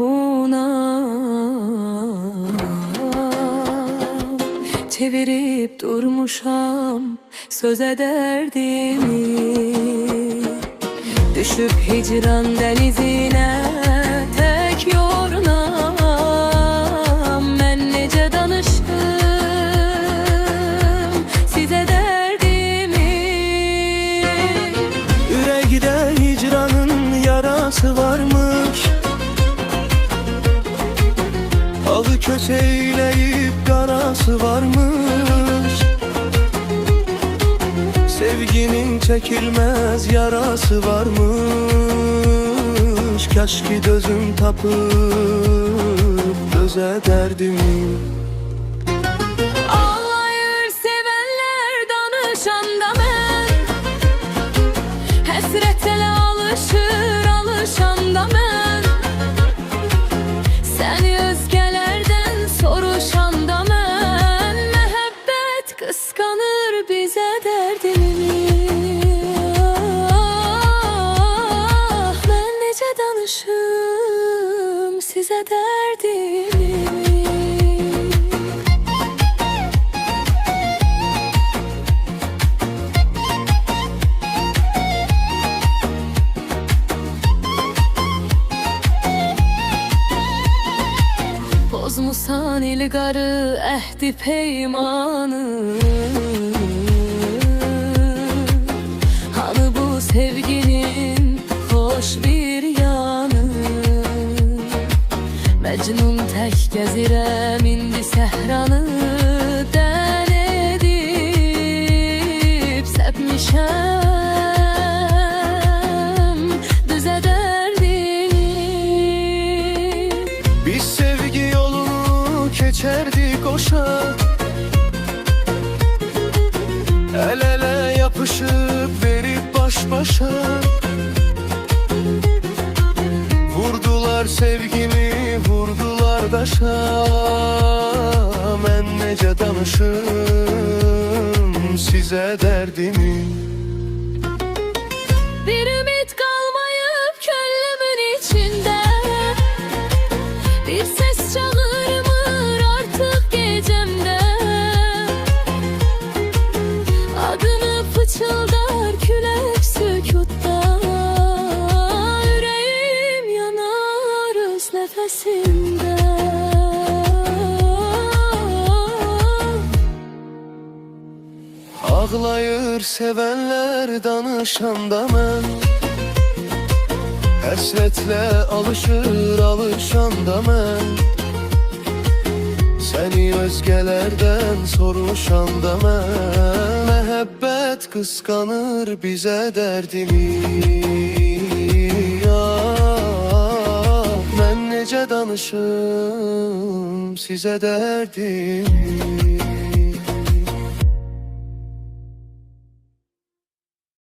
uğruna çevirip durmuşam söze derdimi. Düşüp hicran denizine tek yorunam. Ben nece danışım size derdimi. Yüreğde hicranın yarası varmış, alı köteyleyip garası varmış. Sevginin çekilmez yarası varmış. Kaş ki dözüm tapıp döze derdimi. Ağlayır sevenler danışanda ben, hasretle alışır alışanda ben. Seni özgelerden soruşanda ben, mehabbet kıskanır bize derdimi. Ben nece danışım size derdimi. Bozmusan ilgarı ehdi peymanı. Hani bu sevginin hoş bir yanı. Mecnun tek gezirem indi sehranı. Den edip sepmişem düze derdimi. Biz sevgi yolunu geçerdik koşa, el ele yapışıp verip baş başa. Vurdular sevgimi, vurdular daşa. Ben nece danışım size derdimi. Bir ümit kalmayıp gönlümün içinde, bir ses çağırmır artık gecemde. Adını fıçıldar külek sükutta. Yüreğim yanar öz nefesinde. Ağlayır sevenler danışanda mən, həsrətlə alışır alışanda mən. Səni özgələrdən soruşanda mən, məhəbbət qısqanır bizə dərdimi. Mən necə danışım sizə dərdimi.